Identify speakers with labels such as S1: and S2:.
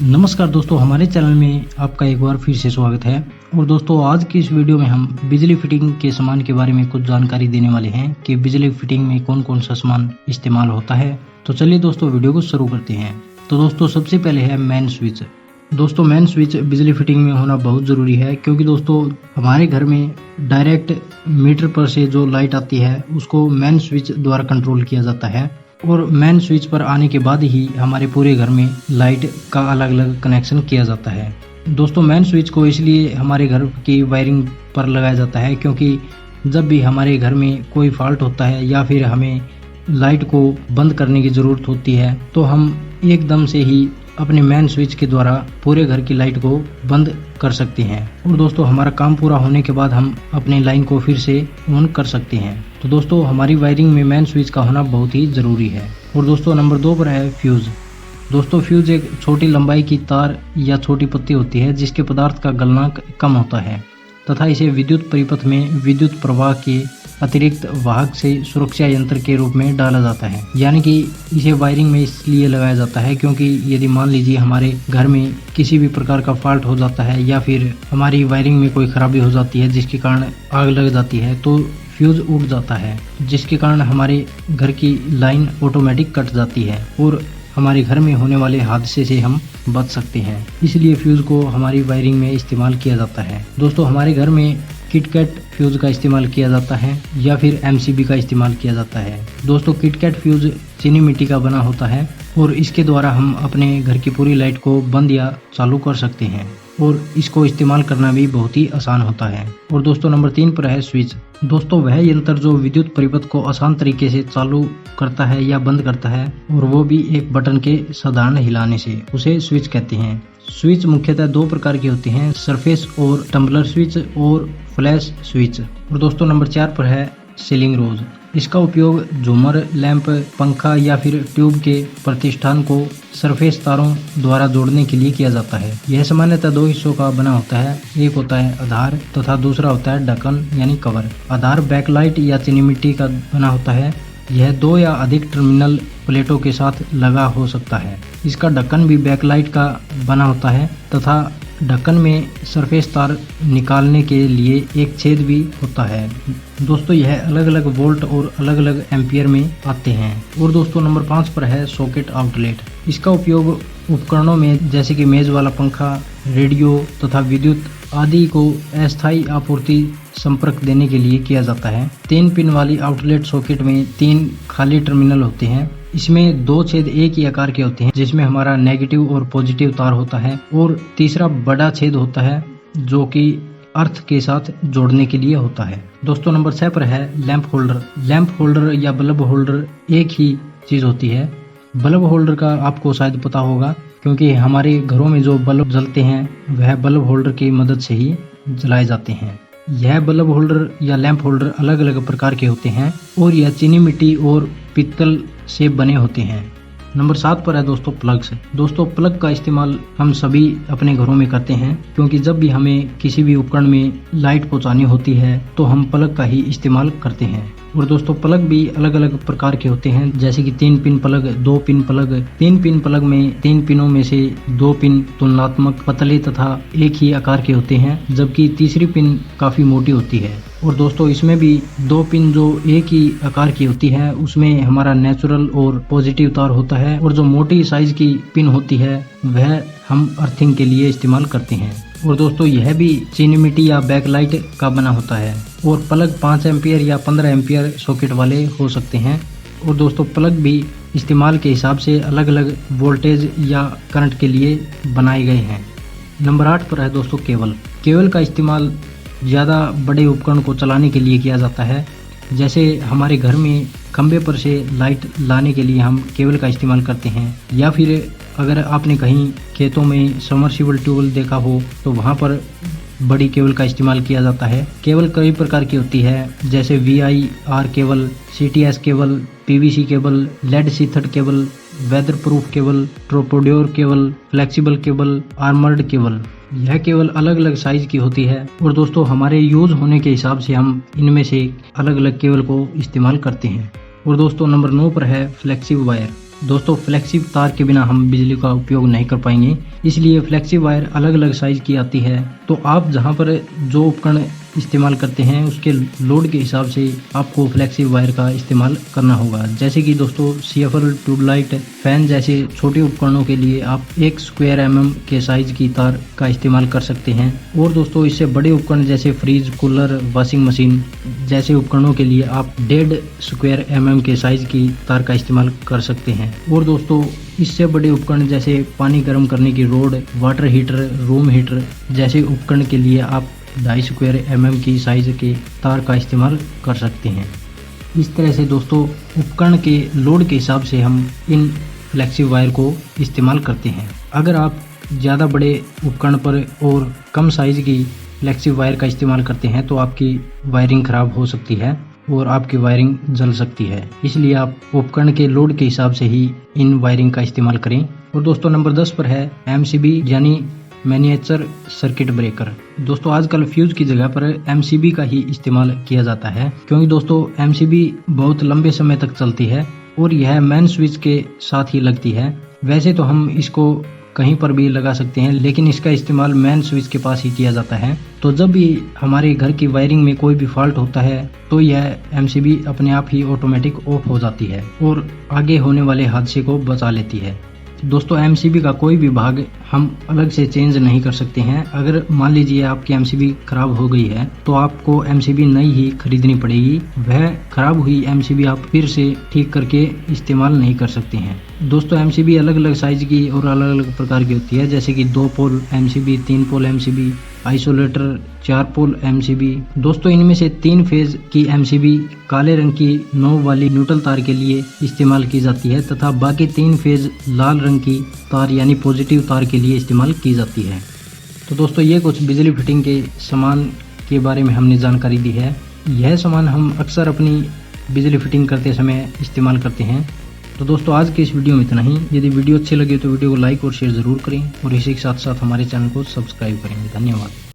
S1: नमस्कार दोस्तों, हमारे चैनल में आपका एक बार फिर से स्वागत है। और दोस्तों, आज की इस वीडियो में हम बिजली फिटिंग के सामान के बारे में कुछ जानकारी देने वाले हैं कि बिजली फिटिंग में कौन कौन सा सामान इस्तेमाल होता है। तो चलिए दोस्तों, वीडियो को शुरू करते हैं। तो दोस्तों, सबसे पहले है मेन स्विच। दोस्तों, मेन स्विच बिजली फिटिंग में होना बहुत ज़रूरी है, क्योंकि दोस्तों हमारे घर में डायरेक्ट मीटर पर से जो लाइट आती है उसको मेन स्विच द्वारा कंट्रोल किया जाता है, और मेन स्विच पर आने के बाद ही हमारे पूरे घर में लाइट का अलग अलग कनेक्शन किया जाता है। दोस्तों, मेन स्विच को इसलिए हमारे घर की वायरिंग पर लगाया जाता है क्योंकि जब भी हमारे घर में कोई फॉल्ट होता है या फिर हमें लाइट को बंद करने की ज़रूरत होती है, तो हम एकदम से ही अपने मेन स्विच के द्वारा पूरे घर की लाइट को बंद कर सकते हैं। और दोस्तों, हमारा काम पूरा होने के बाद हम अपनी लाइन को फिर से ऑन कर सकते हैं। तो दोस्तों, हमारी वायरिंग में मेन स्विच का होना बहुत ही ज़रूरी है। और दोस्तों, नंबर 2 पर है फ्यूज़। दोस्तों, फ्यूज़ एक छोटी लंबाई की तार या छोटी पत्ती होती है जिसके पदार्थ का गलनांक कम होता है तथा इसे विद्युत परिपथ में विद्युत प्रवाह के अतिरिक्त वाहक से सुरक्षा यंत्र के रूप में डाला जाता है। यानी कि इसे वायरिंग में इसलिए लगाया जाता है क्योंकि यदि मान लीजिए हमारे घर में किसी भी प्रकार का फॉल्ट हो जाता है या फिर हमारी वायरिंग में कोई खराबी हो जाती है जिसके कारण आग लग जाती है, तो फ्यूज उड़ जाता है, जिसके कारण हमारे घर की लाइन ऑटोमेटिक कट जाती है और हमारे घर में होने वाले हादसे से हम बच सकते हैं। इसलिए फ्यूज को हमारी वायरिंग में इस्तेमाल किया जाता है। दोस्तों, हमारे घर में किटकैट फ्यूज का इस्तेमाल किया जाता है या फिर एमसीबी का इस्तेमाल किया जाता है। दोस्तों, किटकैट फ्यूज चीनी मिट्टी का बना होता है और इसके द्वारा हम अपने घर की पूरी लाइट को बंद या चालू कर सकते हैं और इसको इस्तेमाल करना भी बहुत ही आसान होता है। और दोस्तों, नंबर 3 पर है स्विच। दोस्तों, वह यंत्र जो विद्युत परिपथ को आसान तरीके से चालू करता है या बंद करता है, और वो भी एक बटन के साधारण हिलाने से, उसे स्विच कहते हैं। स्विच मुख्यतः 2 प्रकार के होते हैं, सरफेस और टम्बलर स्विच और फ्लैश स्विच। और दोस्तों, नंबर 4 पर है सीलिंग रोज। इसका उपयोग झूमर, लैंप, पंखा या फिर ट्यूब के प्रतिष्ठान को सरफेस तारों द्वारा जोड़ने के लिए किया जाता है। यह सामान्यतः 2 हिस्सों का बना होता है। एक होता है आधार तथा दूसरा होता है ढक्कन यानी कवर। आधार बैकलाइट या चीनी मिट्टी का बना होता है। यह 2 या अधिक टर्मिनल प्लेटों के साथ लगा हो सकता है। इसका ढक्कन भी बैकलाइट का बना होता है तथा ढक्कन में सरफेस तार निकालने के लिए एक छेद भी होता है। दोस्तों, यह अलग अलग वोल्ट और अलग अलग एम्पियर में आते हैं। और दोस्तों, नंबर 5 पर है सॉकेट आउटलेट। इसका उपयोग उपकरणों में जैसे कि मेज वाला पंखा, रेडियो तथा विद्युत आदि को अस्थायी आपूर्ति संपर्क देने के लिए किया जाता है। 3 पिन वाली आउटलेट सॉकेट में 3 खाली टर्मिनल होते हैं। इसमें 2 छेद एक ही आकार के होते हैं, जिसमें हमारा नेगेटिव और पॉजिटिव तार होता है, और तीसरा बड़ा छेद होता है जो कि अर्थ के साथ जोड़ने के लिए होता है। दोस्तों, नंबर 6 पर है लैंप होल्डर। लैंप होल्डर या बल्ब होल्डर एक ही चीज होती है। बल्ब होल्डर का आपको शायद पता होगा, क्योंकि हमारे घरों में जो बल्ब जलते हैं वह बल्ब होल्डर की मदद से ही जलाए जाते हैं। यह बल्ब होल्डर या लैंप होल्डर अलग अलग प्रकार के होते हैं और यह चीनी मिट्टी और पीतल से बने होते हैं। नंबर 7 पर है दोस्तों प्लग्स। दोस्तों, प्लग का इस्तेमाल हम सभी अपने घरों में करते हैं, क्योंकि जब भी हमें किसी भी उपकरण में लाइट पहुंचानी होती है तो हम प्लग का ही इस्तेमाल करते हैं। और दोस्तों, प्लग भी अलग अलग प्रकार के होते हैं, जैसे कि 3 pin plug, 2 pin plug. 3 pin plug में 3 पिनों में से 2 पिन तुलनात्मक पतले तथा एक ही आकार के होते हैं, जबकि तीसरी पिन काफी मोटी होती है। और दोस्तों, इसमें भी 2 पिन जो एक ही आकार की होती है, उसमें हमारा नेचुरल और पॉजिटिव तार होता है, और जो मोटी साइज की पिन होती है वह हम अर्थिंग के लिए इस्तेमाल करते हैं। और दोस्तों, यह भी चीनी मिट्टी या बैकलाइट का बना होता है। और प्लग 5 एम्पियर या 15 एम्पियर सॉकेट वाले हो सकते हैं। और दोस्तों, प्लग भी इस्तेमाल के हिसाब से अलग अलग वोल्टेज या करंट के लिए बनाए गए हैं। नंबर 8 पर है दोस्तों केबल। केबल का इस्तेमाल ज़्यादा बड़े उपकरण को चलाने के लिए किया जाता है। जैसे हमारे घर में खंबे पर से लाइट लाने के लिए हम केबल का इस्तेमाल करते हैं, या फिर अगर आपने कहीं खेतों में सबमर्सिबल ट्यूबवेल देखा हो तो वहाँ पर बड़ी केबल का इस्तेमाल किया जाता है। केबल कई प्रकार की होती है, जैसे VIR cable, CTS cable, PVC cable, lead sheathed cable, weather proof cable, tropodur cable, flexible cable, armoured cable. यह केबल अलग अलग साइज की होती है और दोस्तों हमारे यूज होने के हिसाब से हम इनमें से अलग अलग केबल को इस्तेमाल करते हैं। और दोस्तों नंबर 9 पर है फ्लेक्सिबल वायर। दोस्तों फ्लेक्सिव तार के बिना हम बिजली का उपयोग नहीं कर पाएंगे, इसलिए फ्लेक्सिव वायर अलग अलग साइज की आती है। तो आप जहां पर जो उपकरण इस्तेमाल करते हैं उसके लोड के हिसाब से आपको फ्लेक्सिव वायर का इस्तेमाल करना होगा। जैसे कि दोस्तों CFL, ट्यूबलाइट, फैन जैसे छोटे उपकरणों के लिए आप 1 स्क्वायर mm के साइज की तार का इस्तेमाल कर सकते हैं। और दोस्तों इससे बड़े उपकरण जैसे फ्रिज, कूलर, वॉशिंग मशीन जैसे उपकरणों के लिए आप 1.5 स्क्वायर mm के साइज की तार का इस्तेमाल कर सकते हैं। और दोस्तों इससे बड़े उपकरण जैसे पानी गर्म करने की road, water heater, room heater जैसे उपकरण के लिए आप 2.5 स्क्वायर mm की साइज के तार का इस्तेमाल कर सकते हैं। इस तरह से दोस्तों उपकरण के लोड के हिसाब से हम इन फ्लेक्सिव वायर को इस्तेमाल करते हैं। अगर आप ज़्यादा बड़े उपकरण पर और कम साइज की फ्लेक्सिव वायर का इस्तेमाल करते हैं तो आपकी वायरिंग खराब हो सकती है और आपकी वायरिंग जल सकती है। इसलिए आप उपकरण के लोड के हिसाब से ही इन वायरिंग का इस्तेमाल करें। और दोस्तों नंबर 10 पर है MCB यानी मैनिएचर सर्किट ब्रेकर। दोस्तों आजकल फ्यूज की जगह पर MCB का ही इस्तेमाल किया जाता है, क्योंकि दोस्तों MCB बहुत लंबे समय तक चलती है और यह मेन स्विच के साथ ही लगती है। वैसे तो हम इसको कहीं पर भी लगा सकते हैं, लेकिन इसका इस्तेमाल मेन स्विच के पास ही किया जाता है। तो जब भी हमारे घर की वायरिंग में कोई भी फॉल्ट होता है तो यह MCB अपने आप ही ऑटोमेटिक ऑफ हो जाती है और आगे होने वाले हादसे को बचा लेती है। दोस्तों MCB का कोई भी भाग हम अलग से चेंज नहीं कर सकते हैं। अगर मान लीजिए आपकी MCB खराब हो गई है तो आपको MCB नई ही खरीदनी पड़ेगी। वह खराब हुई MCB आप फिर से ठीक करके इस्तेमाल नहीं कर सकते हैं। दोस्तों MCB अलग अलग साइज की और अलग अलग प्रकार की होती है, जैसे कि 2 पोल MCB, 3 पोल MCB, आइसोलेटर, 4 पोल MCB। दोस्तों इनमें से 3 फेज की MCB काले रंग की नोब वाली न्यूट्रल तार के लिए इस्तेमाल की जाती है तथा बाकी 3 फेज लाल रंग की तार यानी पॉजिटिव तार के लिए इस्तेमाल की जाती है। तो दोस्तों ये कुछ बिजली फिटिंग के सामान के बारे में हमने जानकारी दी है। यह सामान हम अक्सर अपनी बिजली फिटिंग करते समय इस्तेमाल करते हैं। तो दोस्तों आज के इस वीडियो में इतना ही। यदि वीडियो अच्छी लगी तो वीडियो को लाइक और शेयर जरूर करें और इसी के साथ साथ हमारे चैनल को सब्सक्राइब करें। धन्यवाद।